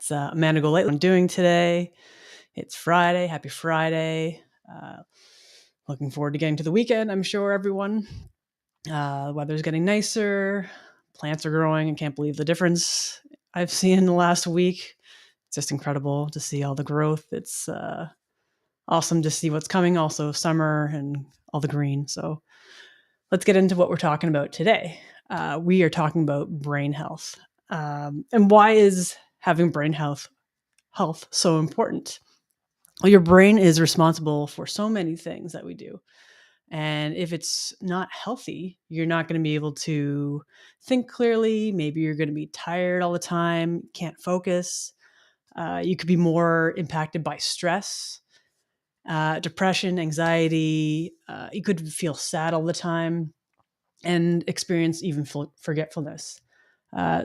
It's Amanda Golightly. What I'm doing today. It's Friday. Happy Friday. Looking forward to getting to the weekend, I'm sure, everyone. The weather's getting nicer. Plants are growing. I can't believe the difference I've seen in the last week. It's just incredible to see all the growth. It's awesome to see what's coming. Also, summer and all the green. So let's get into what we're talking about today. We are talking about brain health. And why is having brain health so important? Well, your brain is responsible for so many things that we do. And if it's not healthy, you're not going to be able to think clearly. Maybe you're going to be tired all the time, can't focus. You could be more impacted by stress, depression, anxiety. You could feel sad all the time and experience even forgetfulness.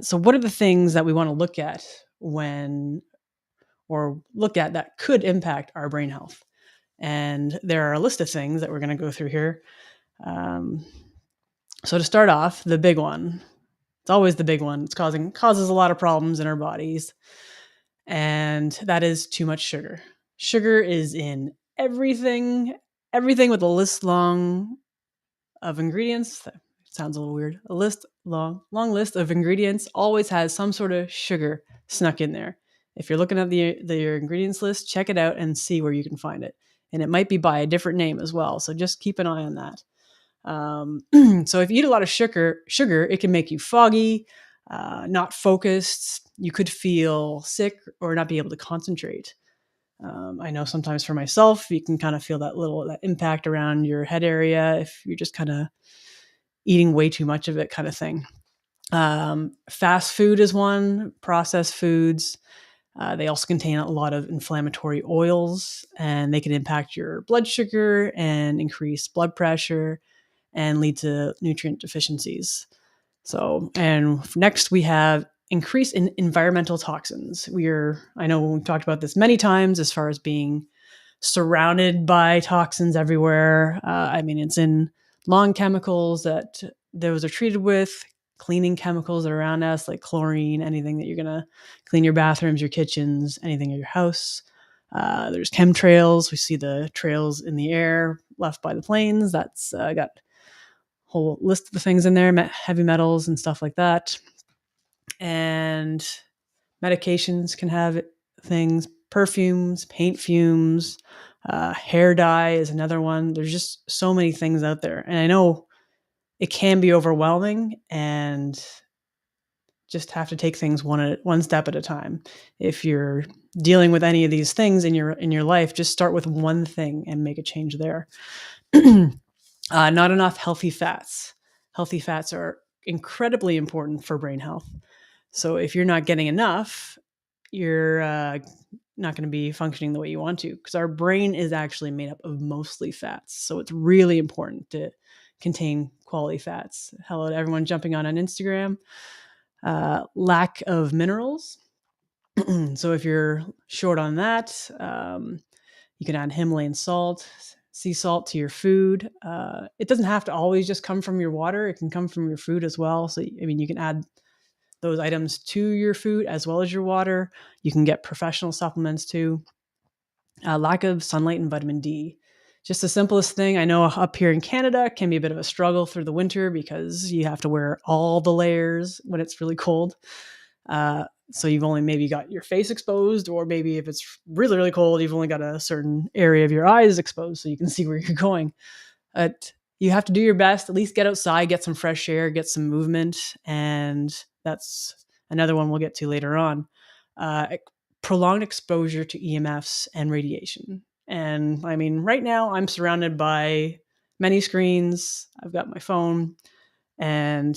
So what are the things that we want to look at that could impact our brain health? And there are a list of things that we're going to go through here. So to start off, the big one, it's always the big one. It's causes a lot of problems in our bodies. And that is too much sugar. Sugar is in everything with a list long of ingredients. That sounds a little weird. Long list of ingredients always has some sort of sugar snuck in there. If you're looking at your ingredients list, check it out and see where you can find it. And it might be by a different name as well. So just keep an eye on that. So if you eat a lot of sugar, it can make you foggy, not focused. You could feel sick or not be able to concentrate. I know sometimes for myself, you can kind of feel that impact around your head area if you're just kind of eating way too much of it, kind of thing. Fast food is one, processed foods. They also contain a lot of inflammatory oils, and they can impact your blood sugar and increase blood pressure and lead to nutrient deficiencies. So, and next we have increase in environmental toxins. I know we've talked about this many times as far as being surrounded by toxins everywhere. It's in lawn chemicals that those are treated with, cleaning chemicals that are around us, like chlorine, anything that you're going to clean your bathrooms, your kitchens, anything in your house. There's chemtrails. We see the trails in the air left by the planes. That's got a whole list of the things in there, heavy metals and stuff like that. And medications can have things, perfumes, paint fumes, hair dye is another one. There's just so many things out there. And I know it can be overwhelming and just have to take things one step at a time. If you're dealing with any of these things in your life, just start with one thing and make a change there. Not enough healthy fats. Healthy fats are incredibly important for brain health. So if you're not getting enough, you're not going to be functioning the way you want to, because our brain is actually made up of mostly fats. So it's really important to contain quality fats. Hello to everyone jumping on Instagram. Lack of minerals. So if you're short on that, you can add Himalayan salt, sea salt to your food. It doesn't have to always just come from your water. It can come from your food as well. So, you can add those items to your food as well as your water. You can get professional supplements too. Lack of sunlight and vitamin D. Just the simplest thing. I know up here in Canada can be a bit of a struggle through the winter because you have to wear all the layers when it's really cold. So you've only maybe got your face exposed, or maybe if it's really, really cold, you've only got a certain area of your eyes exposed so you can see where you're going. But you have to do your best, at least get outside, get some fresh air, get some movement. And that's another one we'll get to later on. Prolonged exposure to EMFs and radiation. And right now I'm surrounded by many screens. I've got my phone, and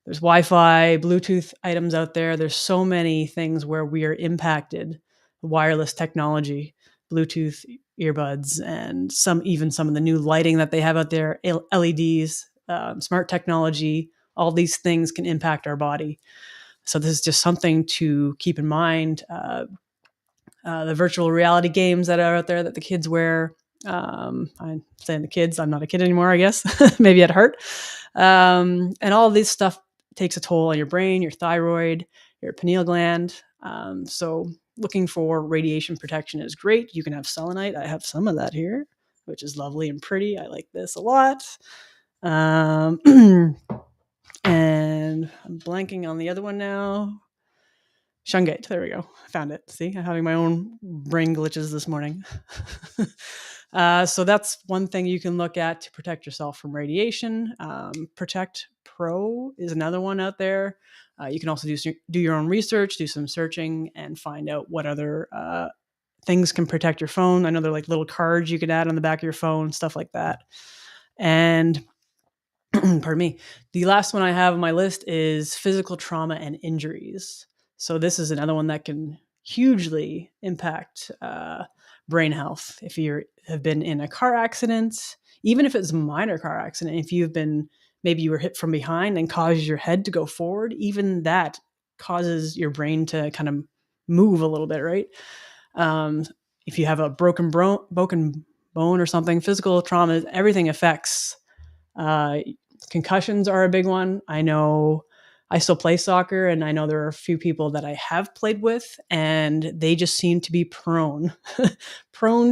there's Wi-Fi, Bluetooth items out there. There's so many things where we are impacted. Wireless technology, Bluetooth earbuds, and some of the new lighting that they have out there, LEDs, smart technology. All these things can impact our body. So this is just something to keep in mind. The virtual reality games that are out there that the kids wear. I'm saying the kids, I'm not a kid anymore, I guess, maybe at heart. And all of this stuff takes a toll on your brain, your thyroid, your pineal gland. So looking for radiation protection is great. You can have selenite. I have some of that here, which is lovely and pretty. I like this a lot. Um, and I'm blanking on the other one now. Shungite. There we go. I found it. See, I'm having my own brain glitches this morning. So that's one thing you can look at to protect yourself from radiation. Protect Pro is another one out there. You can also do your own research, do some searching, and find out what other things can protect your phone. I know they're like little cards you can add on the back of your phone, stuff like that. And pardon me. The last one I have on my list is physical trauma and injuries. So this is another one that can hugely impact brain health. If you have been in a car accident, even if it's a minor car accident, if you've been, maybe you were hit from behind and causes your head to go forward, even that causes your brain to kind of move a little bit, right? If you have a broken bone or something, physical trauma, everything affects. Concussions are a big one. I know I still play soccer, and I know there are a few people that I have played with, and they just seem to be prone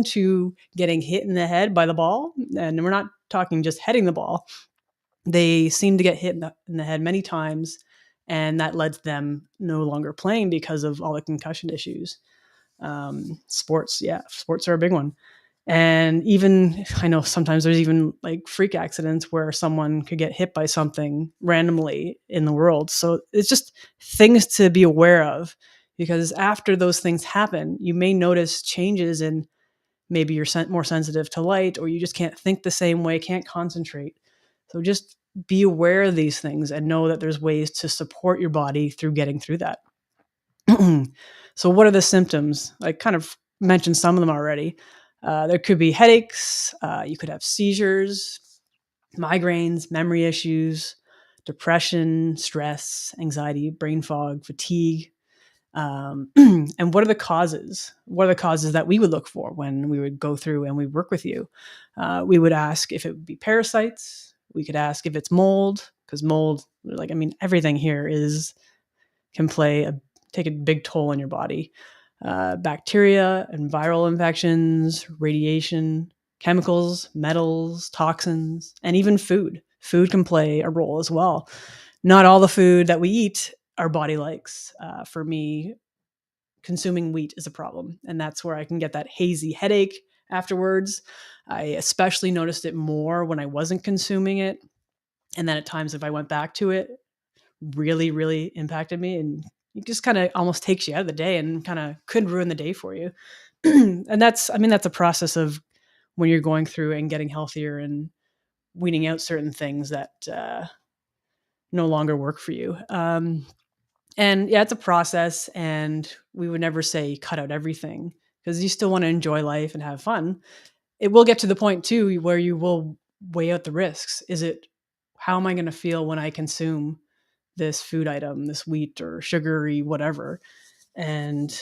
to getting hit in the head by the ball. And we're not talking just hitting the ball. They seem to get hit in the head many times, and that led to them no longer playing because of all the concussion issues. Sports are a big one. And even, I know sometimes there's even like freak accidents where someone could get hit by something randomly in the world. So it's just things to be aware of, because after those things happen, you may notice changes in, maybe you're more sensitive to light, or you just can't think the same way, can't concentrate. So just be aware of these things and know that there's ways to support your body through getting through that. So what are the symptoms? I kind of mentioned some of them already. There could be headaches. You could have seizures, migraines, memory issues, depression, stress, anxiety, brain fog, fatigue. And what are the causes? What are the causes that we would look for when we would go through and we work with you? We would ask if it would be parasites. We could ask if it's mold, because mold, everything here can take a big toll on your body. Bacteria and viral infections, radiation, chemicals, metals, toxins, and even food. Food can play a role as well. Not all the food that we eat our body likes. For me, consuming wheat is a problem, and that's where I can get that hazy headache afterwards. I especially noticed it more when I wasn't consuming it. And then at times, if I went back to it, really, really impacted me, and it just kind of almost takes you out of the day and kind of could ruin the day for you. And that's a process of when you're going through and getting healthier and weaning out certain things that no longer work for you. And yeah, it's a process, and we would never say cut out everything, because you still want to enjoy life and have fun. It will get to the point too where you will weigh out the risks. How am I going to feel when I consume this food item, this wheat or sugary, whatever? And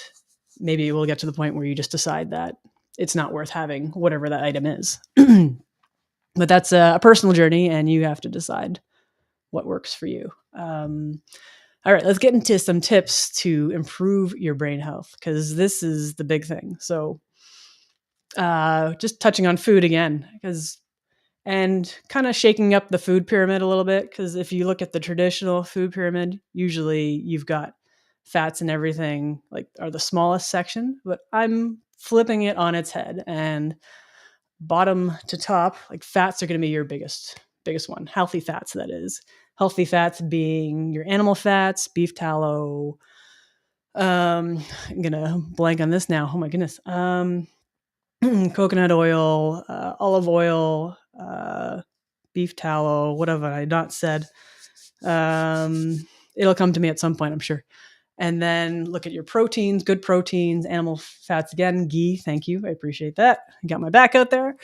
maybe it will get to the point where you just decide that it's not worth having whatever that item is. But that's a personal journey, and you have to decide what works for you. All right, let's get into some tips to improve your brain health, because this is the big thing. So just touching on food again, and kind of shaking up the food pyramid a little bit, because if you look at the traditional food pyramid, usually you've got fats and everything are the smallest section, but I'm flipping it on its head, and bottom to top, fats are going to be your biggest one. Healthy fats, that is. Healthy fats being your animal fats, beef tallow. I'm gonna blank on this now. Oh my goodness. Coconut oil, olive oil, beef tallow. What have I not said? It'll come to me at some point, I'm sure. And then look at your proteins, good proteins, animal fats again, ghee. Thank you. I appreciate that. I got my back out there.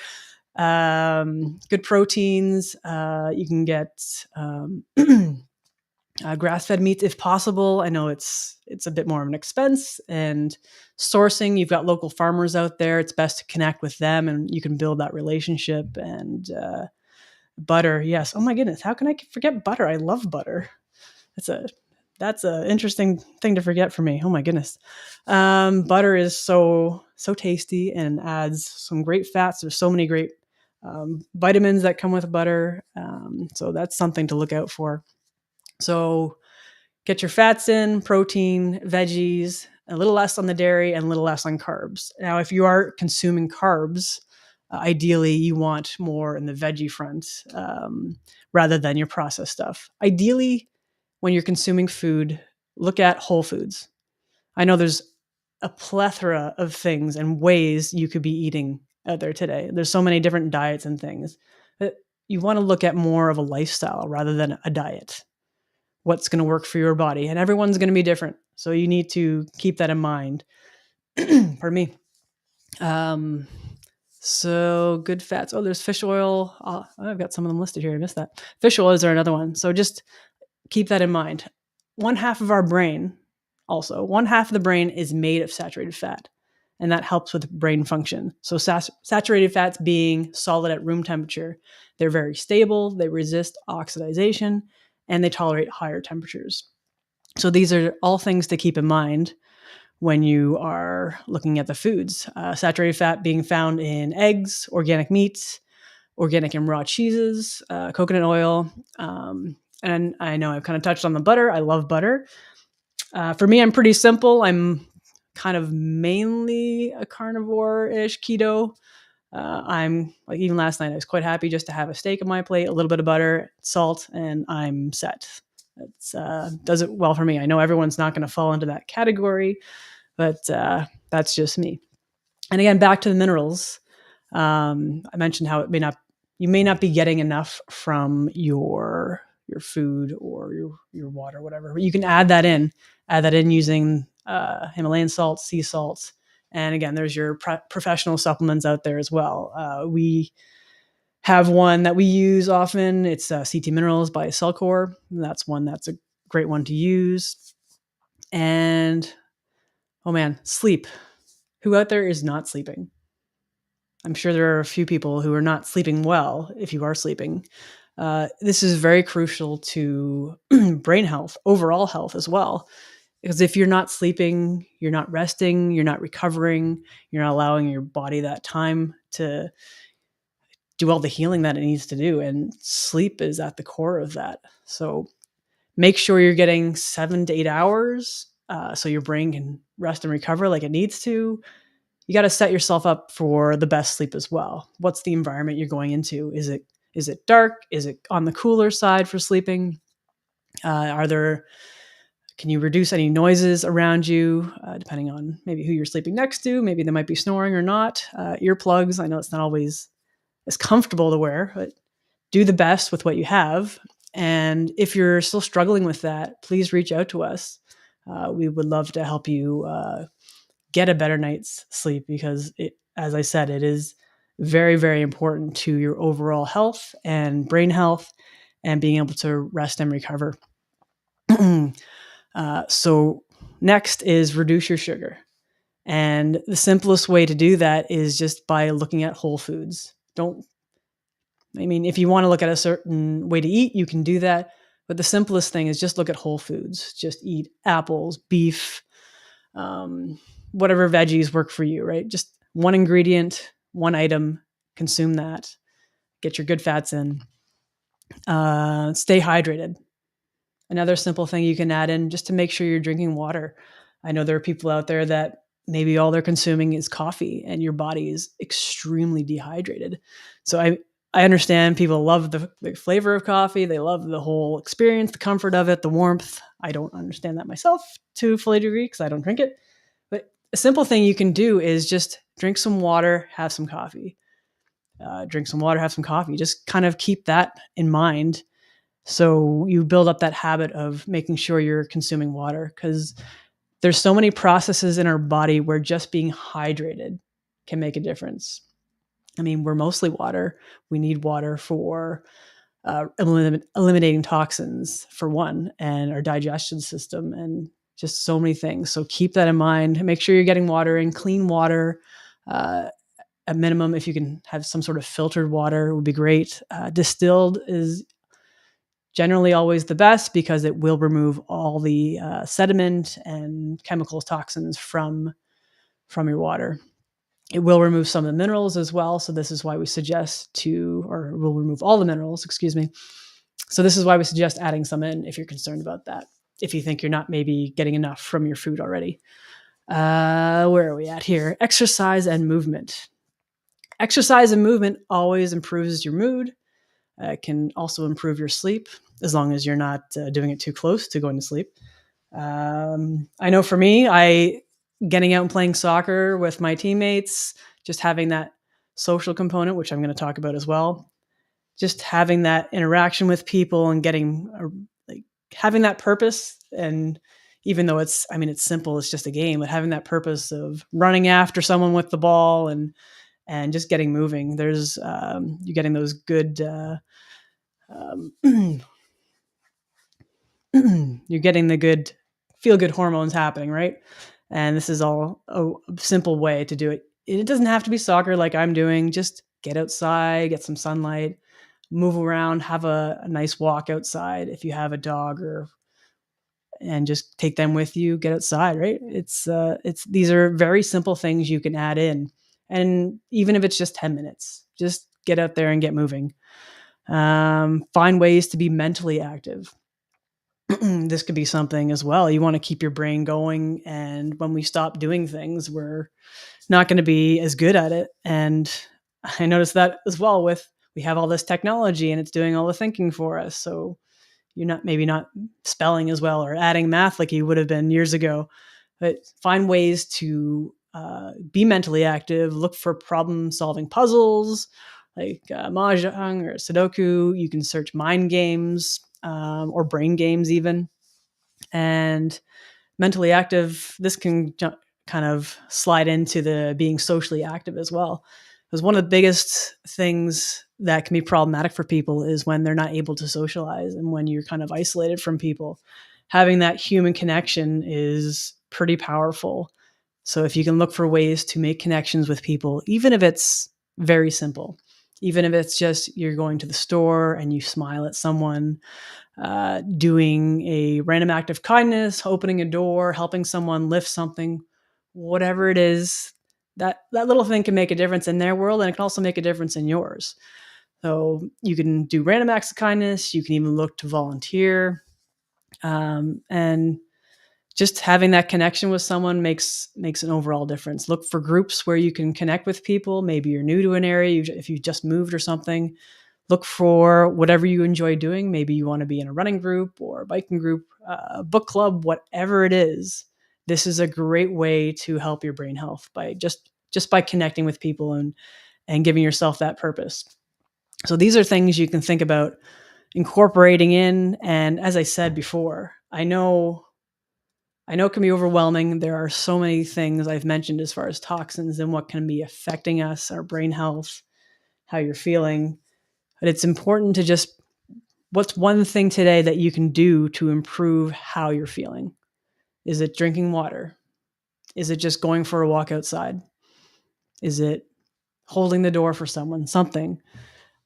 Good proteins. You can get grass-fed meats if possible. I know it's a bit more of an expense, and sourcing, you've got local farmers out there. It's best to connect with them, and you can build that relationship. And butter, yes. Oh my goodness, how can I forget butter? I love butter. That's an interesting thing to forget for me. Oh my goodness. Butter is so tasty and adds some great fats. There's so many great vitamins that come with butter. So that's something to look out for. So get your fats in, protein, veggies, a little less on the dairy and a little less on carbs. Now, if you are consuming carbs, ideally you want more in the veggie front rather than your processed stuff. Ideally, when you're consuming food, look at whole foods. I know there's a plethora of things and ways you could be eating out there today. There's so many different diets and things. But you want to look at more of a lifestyle rather than a diet. What's going to work for your body, and everyone's going to be different. So you need to keep that in mind. Pardon me. So good fats. Oh, there's fish oil. I've got some of them listed here. I missed that. Fish oils are another one. So just keep that in mind. One half of our brain, also, one half of the brain is made of saturated fat, and that helps with brain function. So saturated fats being solid at room temperature, they're very stable, they resist oxidation, and they tolerate higher temperatures. So these are all things to keep in mind when you are looking at the foods. Saturated fat being found in eggs, organic meats, organic and raw cheeses, coconut oil. And I know I've kind of touched on the butter. I love butter. For me, I'm pretty simple. I'm kind of mainly a carnivore-ish keto. I'm like, even last night, I was quite happy just to have a steak on my plate, a little bit of butter, salt, and I'm set. It does it well for me. I know everyone's not going to fall into that category, but that's just me. And again, back to the minerals. I mentioned how you may not be getting enough from your food or your water, whatever. But you can add that in using Himalayan salts, sea salts. And again, there's your professional supplements out there as well. We have one that we use often. It's CT Minerals by Cellcore. That's one that's a great one to use. And oh man, sleep. Who out there is not sleeping? I'm sure there are a few people who are not sleeping well if you are sleeping. This is very crucial to brain health, overall health as well. Because if you're not sleeping, you're not resting, you're not recovering, you're not allowing your body that time to do all the healing that it needs to do. And sleep is at the core of that. So make sure you're getting 7 to 8 hours so your brain can rest and recover like it needs to. You got to set yourself up for the best sleep as well. What's the environment you're going into? Is it dark? Is it on the cooler side for sleeping? Can you reduce any noises around you, depending on maybe who you're sleeping next to? Maybe they might be snoring or not. Earplugs, I know it's not always as comfortable to wear, but do the best with what you have. And if you're still struggling with that, please reach out to us. We would love to help you get a better night's sleep because, as I said, it is very, very important to your overall health and brain health and being able to rest and recover. So next is reduce your sugar. And the simplest way to do that is just by looking at whole foods. If you want to look at a certain way to eat, you can do that. But the simplest thing is just look at whole foods. Just eat apples, beef, whatever veggies work for you, right? Just one ingredient, one item, consume that. Get your good fats in. Stay hydrated. Another simple thing you can add in just to make sure you're drinking water. I know there are people out there that maybe all they're consuming is coffee and your body is extremely dehydrated. So I understand people love the flavor of coffee. They love the whole experience, the comfort of it, the warmth. I don't understand that myself to a full degree because I don't drink it. But a simple thing you can do is just drink some water, have some coffee. Drink some water, have some coffee. Just kind of keep that in mind. So you build up that habit of making sure you're consuming water because there's so many processes in our body where just being hydrated can make a difference. We're mostly water. We need water for eliminating toxins, for one, and our digestion system and just so many things. So keep that in mind. Make sure you're getting water in, clean water. At minimum, if you can have some sort of filtered water, would be great. Distilled is generally always the best because it will remove all the sediment and chemical toxins from your water. It will remove some of the minerals as well. So this is why we suggest or will remove all the minerals, excuse me. So this is why we suggest adding some in if you're concerned about that. If you think you're not maybe getting enough from your food already. Where are we at here? Exercise and movement. Exercise and movement always improves your mood. It can also improve your sleep as long as you're not doing it too close to going to sleep. I know for me, getting out and playing soccer with my teammates, just having that social component, which I'm going to talk about as well, just having that interaction with people and having that purpose. And even though it's simple, it's just a game, but having that purpose of running after someone with the ball and just getting moving. There's you're getting those good you're getting the good feel good hormones happening, right? And this is all a simple way to do it. It doesn't have to be soccer like I'm doing. Just get outside, get some sunlight, move around, have a nice walk outside. If you have a dog and just take them with you, get outside, right? These are very simple things you can add in. And even if it's just 10 minutes, just get out there and get moving. Find ways to be mentally active. This could be something as well. You want to keep your brain going. And when we stop doing things, we're not going to be as good at it. And I noticed that as well we have all this technology and it's doing all the thinking for us. So you're not spelling as well or adding math like you would have been years ago, but find ways to be mentally active, look for problem solving puzzles like Mahjong or Sudoku. You can search mind games or brain games even. And mentally active, this can kind of slide into the being socially active as well. Because one of the biggest things that can be problematic for people is when they're not able to socialize and when you're kind of isolated from people. Having that human connection is pretty powerful. So if you can look for ways to make connections with people, even if it's very simple, even if it's just you're going to the store and you smile at someone, doing a random act of kindness, opening a door, helping someone lift something, whatever it is, that little thing can make a difference in their world, and it can also make a difference in yours. So you can do random acts of kindness. You can even look to volunteer, and just having that connection with someone makes an overall difference. Look for groups where you can connect with people. Maybe you're new to an area, if you just moved or something. Look for whatever you enjoy doing. Maybe you want to be in a running group or a biking group, book club, whatever it is. This is a great way to help your brain health by just by connecting with people and giving yourself that purpose. So these are things you can think about incorporating in. And as I said before, I know it can be overwhelming. There are so many things I've mentioned as far as toxins and what can be affecting us, our brain health, how you're feeling. But it's important to just, what's one thing today that you can do to improve how you're feeling? Is it drinking water? Is it just going for a walk outside? Is it holding the door for someone? Something.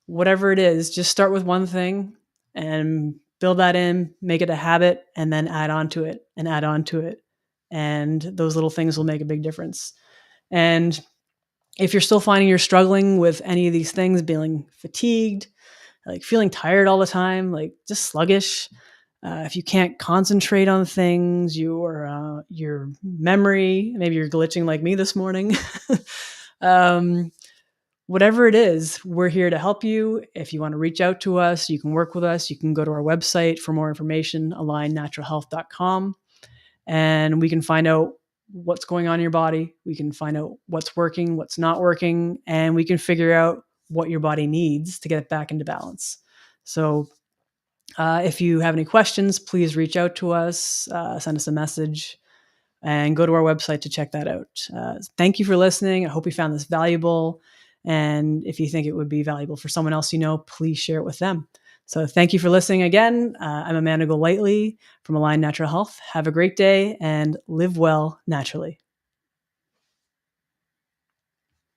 Whatever it is, just start with one thing and build that in, make it a habit, and then add on to it and add on to it. And those little things will make a big difference. And if you're still finding you're struggling with any of these things, feeling fatigued, like feeling tired all the time, like just sluggish, if you can't concentrate on things, your memory, maybe you're glitching like me this morning, whatever it is, we're here to help you. If you want to reach out to us, you can work with us. You can go to our website for more information, alignnaturalhealth.com, and we can find out what's going on in your body. We can find out what's working, what's not working, and we can figure out what your body needs to get it back into balance. So if you have any questions, please reach out to us, send us a message, and go to our website to check that out. Thank you for listening. I hope you found this valuable. And if you think it would be valuable for someone else you know, please share it with them. So thank you for listening again. I'm Amanda Golightly from Align Natural Health. Have a great day and live well naturally.